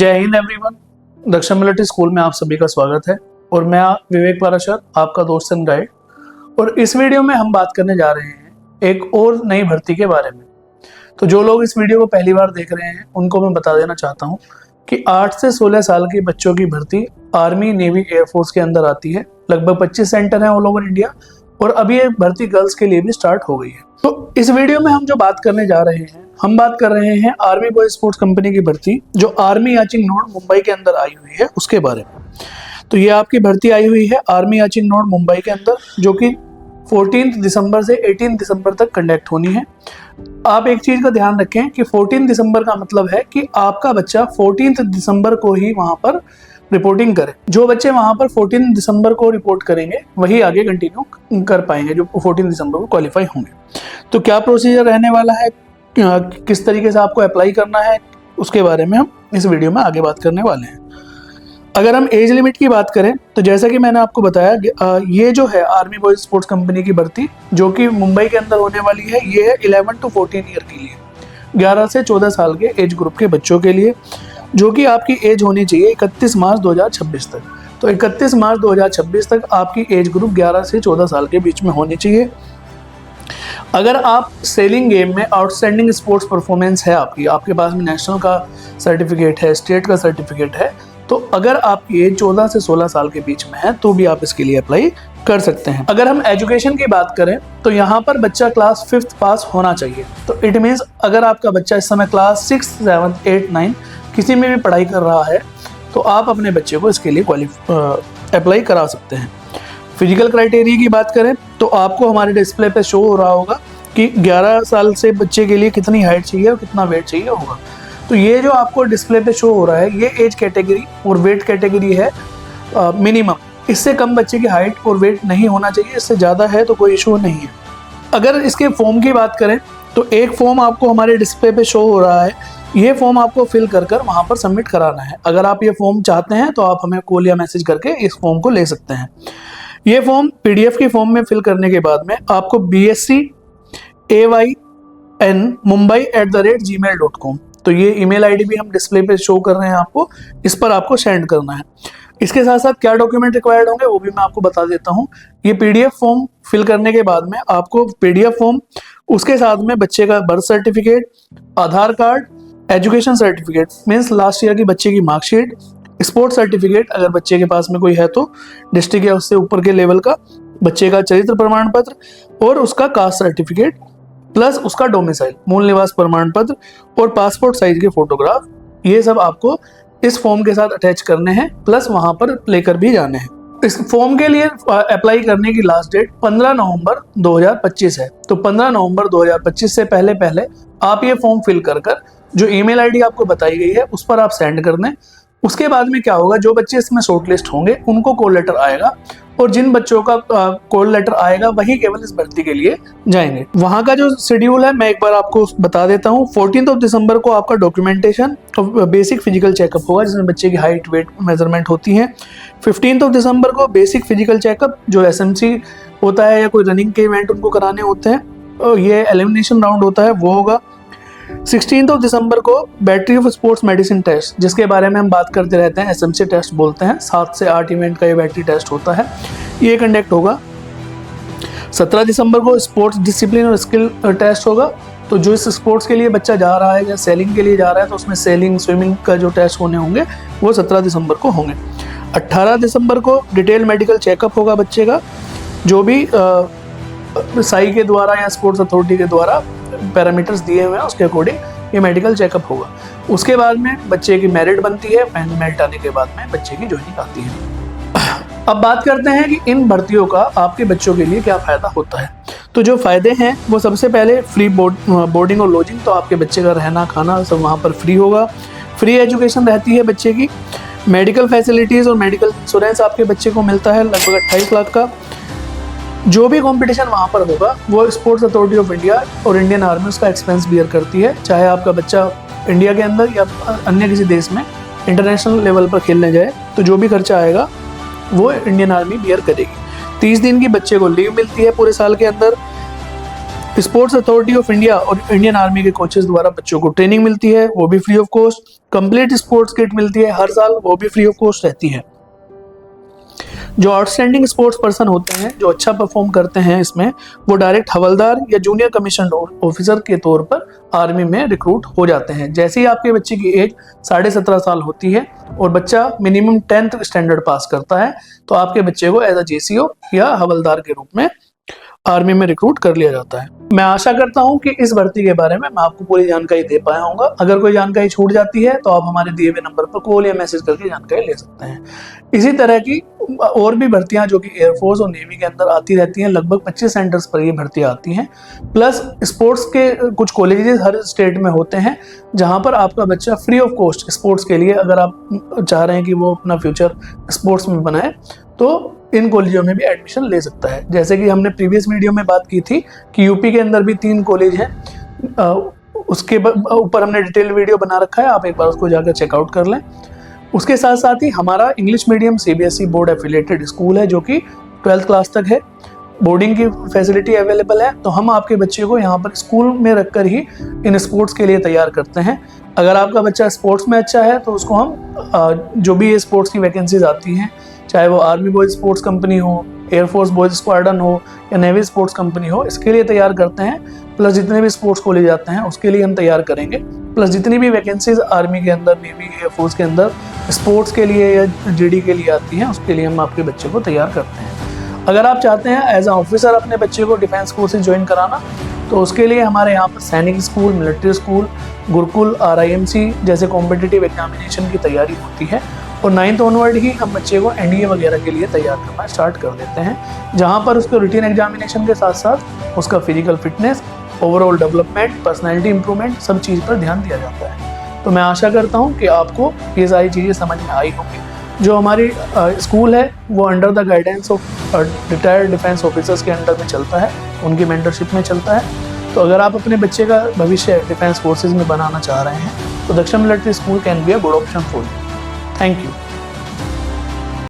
जय हिंद एवरीवन। दक्षिण military school में आप सभी का स्वागत है और मैं विवेक पाराशर, आपका दोस्त एंड गाइड। और इस वीडियो में हम बात करने जा रहे हैं एक और नई भर्ती के बारे में। तो जो लोग इस वीडियो को पहली बार देख रहे हैं उनको मैं बता देना चाहता हूं कि 8 से 16 साल के बच्चों की भर्ती आर्मी, नेवी, एयरफोर्स के अंदर आती है। लगभग 25 सेंटर हैं ऑल ओवर इंडिया और अभी एक भर्ती गर्ल्स के लिए भी स्टार्ट हो गई है। तो इस वीडियो में हम जो बात करने जा रहे हैं, हम बात कर रहे हैं आर्मी बॉय स्पोर्ट्स कंपनी की भर्ती जो आर्मी याचिंग नोड मुंबई के अंदर आई हुई है उसके बारे में। तो ये आपकी भर्ती आई हुई है आर्मी याचिंग नोड मुंबई के अंदर, जो कि 14 दिसंबर से 18 दिसंबर तक कंडक्ट होनी है। आप एक चीज का ध्यान रखें कि 14 दिसंबर का मतलब है कि आपका बच्चा 14 दिसंबर को ही वहां पर रिपोर्टिंग करे। जो बच्चे वहां पर 14 दिसंबर को रिपोर्ट करेंगे वही आगे कंटिन्यू कर पाएंगे, जो 14 दिसंबर को क्वालिफाई होंगे। तो क्या प्रोसीजर रहने वाला है, किस तरीके से आपको अप्लाई करना है, उसके बारे में हम इस वीडियो में आगे बात करने वाले हैं। अगर हम एज लिमिट की बात करें तो जैसा कि मैंने आपको बताया, ये जो है आर्मी बॉयज स्पोर्ट्स कंपनी की भर्ती जो कि मुंबई के अंदर होने वाली है, ये है 11 to 14 ईयर के लिए, 11 से 14 साल के एज ग्रुप के बच्चों के लिए, जो कि आपकी एज होनी चाहिए 31 मार्च 2026 तक। तो 31 मार्च 2026 तक आपकी एज ग्रुप 11 से 14 साल के बीच में होनी चाहिए। अगर आप सेलिंग गेम में आउटस्टैंडिंग स्पोर्ट्स परफॉर्मेंस है आपके पास में नेशनल का सर्टिफिकेट है, स्टेट का सर्टिफिकेट है, तो अगर आपकी एज 14 से 16 साल के बीच में है तो भी आप इसके लिए अप्लाई कर सकते हैं। अगर हम एजुकेशन की बात करें तो यहाँ पर बच्चा क्लास 5th पास होना चाहिए। तो इट मीन्स अगर आपका बच्चा इस समय क्लास 6, 7, 8, 9 किसी में भी पढ़ाई कर रहा है तो आप अपने बच्चे को इसके लिए अप्लाई करा सकते हैं। फिजिकल क्राइटेरिया की बात करें तो आपको हमारे डिस्प्ले पे शो हो रहा होगा कि 11 साल से बच्चे के लिए कितनी हाइट चाहिए और कितना वेट चाहिए होगा। तो ये जो आपको डिस्प्ले पे शो हो रहा है ये एज कैटेगरी और वेट कैटेगरी है मिनिमम। इससे कम बच्चे की हाइट और वेट नहीं होना चाहिए, इससे ज़्यादा है तो कोई इशू नहीं है। अगर इसके फॉर्म की बात करें तो एक फॉर्म आपको हमारे डिस्प्ले पे शो हो रहा है, ये फॉर्म आपको फिल कर वहाँ पर सबमिट कराना है। अगर आप ये फॉर्म चाहते हैं तो आप हमें कॉल या मैसेज करके इस फॉर्म को ले सकते हैं। ये फॉर्म PDF की फॉर्म में फिल करने के बाद में आपको bscayn@mumbai@gmail.com, तो ये ईमेल आईडी भी हम डिस्प्ले पे शो कर रहे हैं आपको, इस पर आपको सेंड करना है। इसके साथ साथ क्या डॉक्यूमेंट रिक्वायर्ड होंगे वो भी मैं आपको बता देता हूँ। ये PDF फॉर्म फिल करने के बाद में आपको PDF फॉर्म, उसके साथ में बच्चे का birth certificate, Aadhaar card, education certificate means last year की बच्चे की मार्कशीट, स्पोर्ट्स सर्टिफिकेट अगर बच्चे के पास में कोई है तो डिस्ट्रिक्ट या उससे ऊपर के लेवल का, बच्चे का चरित्र प्रमाण पत्र और उसका कास्ट सर्टिफिकेट प्लस उसका डोमिसाइल मूल निवास प्रमाण पत्र और पासपोर्ट साइज के फोटोग्राफ, ये सब आपको इस फॉर्म के साथ अटैच करने हैं, प्लस वहां पर लेकर भी जाने हैं। इस फॉर्म के लिए अप्लाई करने की लास्ट डेट 15 नवंबर 2025 है। तो 15 नवंबर 2025 से पहले आप ये फॉर्म फिल कर जो ईमेल आईडी आपको बताई गई है उस पर आप सेंड कर दें। उसके बाद में क्या होगा, जो बच्चे इसमें शॉर्टलिस्ट होंगे उनको कॉल लेटर आएगा और जिन बच्चों का कॉल लेटर आएगा वही केवल इस भर्ती के लिए जाएंगे। वहां का जो शेड्यूल है मैं एक बार आपको बता देता हूँ। 14 दिसंबर को आपका डॉक्यूमेंटेशन और बेसिक फिजिकल चेकअप होगा जिसमें बच्चे की हाइट, वेट मेजरमेंट होती है। 15 दिसंबर को बेसिक फिजिकल चेकअप जो SMC होता है या कोई रनिंग के इवेंट उनको कराने होते हैं, और ये एलिमिनेशन राउंड होता है वो होगा। 16 दिसंबर को battery of sports medicine test, जिसके बारे में हम बात करते रहते हैं, SMC टेस्ट बोलते हैं, 7 से 8 इवेंट का ये बैटरी टेस्ट होता है, ये कंडक्ट होगा। 17 दिसंबर को स्पोर्ट्स डिसिप्लिन और स्किल टेस्ट होगा। तो जो इस स्पोर्ट्स के लिए बच्चा जा रहा है या सेलिंग के लिए जा रहा है तो उसमें सेलिंग, स्विमिंग का जो टेस्ट होने होंगे वो 17 दिसंबर को होंगे। 18 दिसंबर को डिटेल मेडिकल चेकअप होगा बच्चे का, जो भी साई के द्वारा या स्पोर्ट्स अथॉरिटी के द्वारा पैरामीटर्स दिए हुए हैं उसके अकॉर्डिंग ये मेडिकल चेकअप होगा। उसके बाद में बच्चे की मेरिट बनती है, मेरिट आने के बाद में बच्चे की ज्वाइनिंग आती है। अब बात करते हैं कि इन भर्तियों का आपके बच्चों के लिए क्या फ़ायदा होता है। तो जो फ़ायदे हैं वो सबसे पहले फ्री बोर्डिंग और लॉजिंग, तो आपके बच्चे का रहना खाना सब वहाँ पर फ्री होगा। फ्री एजुकेशन रहती है बच्चे की। मेडिकल फैसिलिटीज़ और मेडिकल इंश्योरेंस आपके बच्चे को मिलता है लगभग 28 लाख का। जो भी कंपटीशन वहाँ पर होगा वो स्पोर्ट्स अथॉरिटी ऑफ इंडिया और इंडियन आर्मी उसका एक्सपेंस बियर करती है, चाहे आपका बच्चा इंडिया के अंदर या अन्य किसी देश में इंटरनेशनल लेवल पर खेलने जाए, तो जो भी खर्चा आएगा वो इंडियन आर्मी बियर करेगी। 30 दिन की बच्चे को लीव मिलती है पूरे साल के अंदर। स्पोर्ट्स अथॉरिटी ऑफ इंडिया और इंडियन आर्मी के कोचेस द्वारा बच्चों को ट्रेनिंग मिलती है, वो भी free of cost. Complete sports kit मिलती है हर साल, वो भी फ्री ऑफ कॉस्ट रहती है। जो आउटस्टैंडिंग स्पोर्ट्स पर्सन होते हैं, जो अच्छा परफॉर्म करते हैं इसमें, वो डायरेक्ट हवलदार या जूनियर कमीशन ऑफिसर के तौर पर आर्मी में रिक्रूट हो जाते हैं। जैसे ही आपके बच्चे की एज 17.5 साल होती है और बच्चा मिनिमम 10th स्टैंडर्ड पास करता है, तो आपके बच्चे को एज अ JCO या हवलदार के रूप में आर्मी में रिक्रूट कर लिया जाता है। मैं आशा करता हूं कि इस भर्ती के बारे में मैं आपको पूरी जानकारी दे पाया हूँगा। अगर कोई जानकारी छूट जाती है तो आप हमारे दिए हुए नंबर पर कॉल या मैसेज करके जानकारी ले सकते हैं। इसी तरह की और भी भर्तियां जो कि एयरफोर्स और नेवी के अंदर आती रहती हैं, लगभग 25 सेंटर्स पर ये भर्तियां आती हैं। प्लस स्पोर्ट्स के कुछ कॉलेजेस हर स्टेट में होते हैं जहां पर आपका बच्चा फ्री ऑफ कॉस्ट स्पोर्ट्स के लिए, अगर आप चाह रहे हैं कि वो अपना फ्यूचर स्पोर्ट्स में बनाए, तो इन कॉलेजों में भी एडमिशन ले सकता है। जैसे कि हमने प्रीवियस वीडियो में बात की थी कि यूपी के अंदर भी 3 कॉलेज हैं, उसके ऊपर हमने डिटेल वीडियो बना रखा है, आप एक बार उसको जाकर चेकआउट कर लें। उसके साथ साथ ही हमारा English medium CBSE board affiliated school है जो कि 12th क्लास तक है, बोर्डिंग की फैसिलिटी अवेलेबल है। तो हम आपके बच्चे को यहाँ पर स्कूल में रखकर ही इन स्पोर्ट्स के लिए तैयार करते हैं। अगर आपका बच्चा स्पोर्ट्स में अच्छा है तो उसको हम जो भी ये स्पोर्ट्स की वैकेंसीज आती हैं, चाहे वो आर्मी बॉयज स्पोर्ट्स कंपनी हो, एयरफोर्स बॉयज स्क्वाड्रन हो या नेवी स्पोर्ट्स कंपनी हो, इसके लिए तैयार करते हैं। प्लस जितने भी स्पोर्ट्स कॉलेज आते हैं उसके लिए हम तैयार करेंगे। प्लस जितनी भी वैकेंसीज आर्मी के अंदर, नेवी, एयरफोर्स के अंदर स्पोर्ट्स के लिए या GD के लिए आती हैं, उसके लिए हम आपके बच्चे को तैयार करते हैं। अगर आप चाहते हैं एज अ ऑफिसर अपने बच्चे को डिफेंस कोर्सेज ज्वाइन कराना, तो उसके लिए हमारे यहाँ पर सैनिक school, military school, Gurukul, RIMC जैसे कॉम्पिटिटिव एग्जामिनेशन की तैयारी होती है। और 9th ऑनवर्ड ही हम बच्चे को NDA वगैरह के लिए तैयार करना स्टार्ट कर देते हैं, जहाँ पर उसको रिटन एग्जामिनेशन के साथ साथ उसका physical fitness, overall development, personality improvement, सब चीज़ पर ध्यान दिया जाता है। तो मैं आशा करता हूँ कि आपको ये सारी चीज़ें समझ में आई होंगी। जो हमारी स्कूल है वो under the guidance of retired defence officers के अंडर में चलता है, उनकी मेंटरशिप में चलता है। तो अगर आप अपने बच्चे का भविष्य डिफेंस फोर्सेज में बनाना चाह रहे हैं तो दक्षिण military school can be a good option for you. Thank you.